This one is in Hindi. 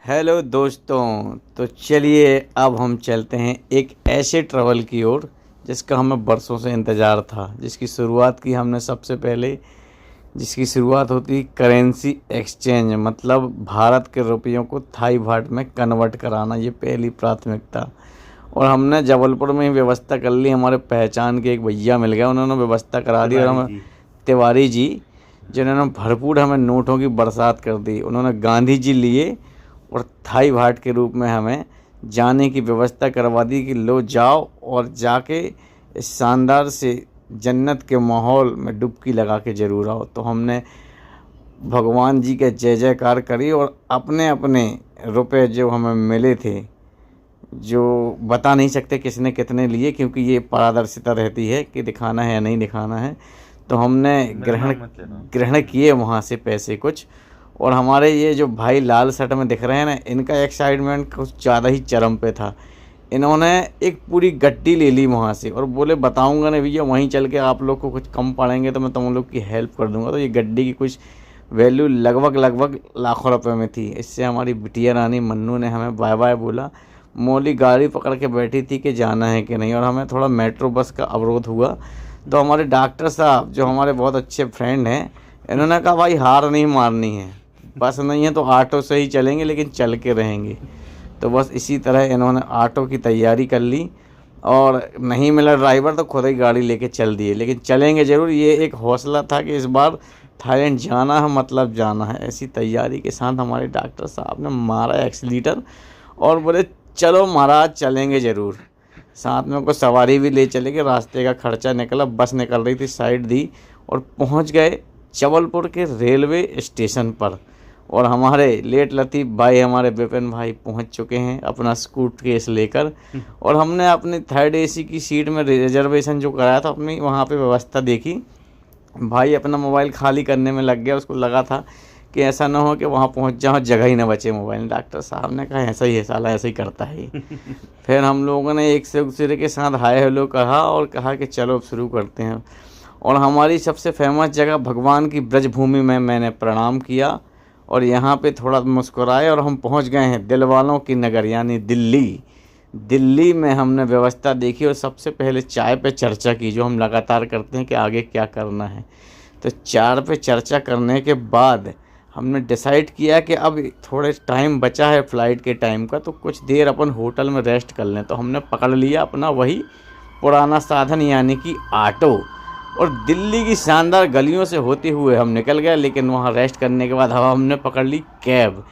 हेलो दोस्तों। तो चलिए अब हम चलते हैं एक ऐसे ट्रैवल की ओर जिसका हमें बरसों से इंतज़ार था, जिसकी शुरुआत की हमने सबसे पहले। जिसकी शुरुआत होती करेंसी एक्सचेंज, मतलब भारत के रुपयों को थाई बाट में कन्वर्ट कराना, ये पहली प्राथमिकता। और हमने जबलपुर में ही व्यवस्था कर ली। हमारे पहचान के एक भैया मिल गए, उन्होंने व्यवस्था करा दी और तिवारी हमें जी। तिवारी जी, जिन्होंने भरपूर हमें नोटों की बरसात कर दी। उन्होंने गांधी जी लिए और थाई भाट के रूप में हमें जाने की व्यवस्था करवा दी कि लो जाओ और जाके इस शानदार से जन्नत के माहौल में डुबकी लगा के ज़रूर आओ। तो हमने भगवान जी के जय जयकार करी और अपने अपने रुपए जो हमें मिले थे, जो बता नहीं सकते किसने कितने लिए, क्योंकि ये पारदर्शिता रहती है कि दिखाना है या नहीं दिखाना है। तो हमने मेरा ग्रहण नाम मत लेना। ग्रहण किए वहाँ से पैसे कुछ। और हमारे ये जो भाई लाल शर्ट में दिख रहे हैं ना, इनका एक्साइटमेंट कुछ ज़्यादा ही चरम पे था। इन्होंने एक पूरी गड्डी ले ली वहाँ से और बोले बताऊंगा नहीं भैया, वहीं चल के आप लोग को कुछ कम पड़ेंगे तो मैं तुम लोग की हेल्प कर दूंगा। तो ये गड्डी की कुछ वैल्यू लगभग लगभग लाखों रुपए में थी। इससे हमारी बिटिया रानी मन्नू ने हमें बाय बाय बोला। मौली गाड़ी पकड़ के बैठी थी कि जाना है कि नहीं, और हमें थोड़ा मेट्रो बस का अवरोध हुआ। तो हमारे डॉक्टर साहब, जो हमारे बहुत अच्छे फ्रेंड हैं, इन्होंने कहा भाई हार नहीं मारनी है, बस नहीं है तो ऑटो से ही चलेंगे, लेकिन चल के रहेंगे। तो बस इसी तरह इन्होंने ऑटो की तैयारी कर ली और नहीं मिला ड्राइवर तो खुद ही गाड़ी लेके चल दिए, लेकिन चलेंगे ज़रूर। ये एक हौसला था कि इस बार थाईलैंड जाना है, मतलब जाना है। ऐसी तैयारी के साथ हमारे डॉक्टर साहब ने मारा एक्सीलेटर और बोले चलो महाराज चलेंगे ज़रूर। साथ में कुछ सवारी भी ले चले गए। रास्ते का खर्चा निकला, बस निकल रही थी, साइड दी और पहुंच गए जबलपुर के रेलवे स्टेशन पर। और हमारे लेट लतीफ़ भाई, हमारे विपिन भाई पहुंच चुके हैं अपना सूटकेस लेकर। और हमने अपनी थर्ड एसी की सीट में रिजर्वेशन जो कराया था, अपनी वहां पे व्यवस्था देखी। भाई अपना मोबाइल खाली करने में लग गया, उसको लगा था कि ऐसा ना हो कि वहाँ पहुँच जाओ जगह ही ना बचे मोबाइल। डॉक्टर साहब ने कहा ऐसा ही है साला, ऐसा ही करता है। फिर हम लोगों ने एक से दूसरे के साथ हाय हेलो कहा और कहा कि चलो अब शुरू करते हैं। और हमारी सबसे फेमस जगह भगवान की ब्रजभूमि में मैंने प्रणाम किया और यहाँ पे थोड़ा मुस्कुराए और हम पहुँच गए हैं दिल वालों की नगर यानी दिल्ली। दिल्ली में हमने व्यवस्था देखी और सबसे पहले चाय पे चर्चा की, जो हम लगातार करते हैं कि आगे क्या करना है। तो चाय पे चर्चा करने के बाद हमने डिसाइड किया कि अब थोड़े टाइम बचा है फ़्लाइट के टाइम का, तो कुछ देर अपन होटल में रेस्ट कर लें। तो हमने पकड़ लिया अपना वही पुराना साधन यानी कि ऑटो, और दिल्ली की शानदार गलियों से होते हुए हम निकल गए। लेकिन वहाँ रेस्ट करने के बाद हमने पकड़ ली कैब।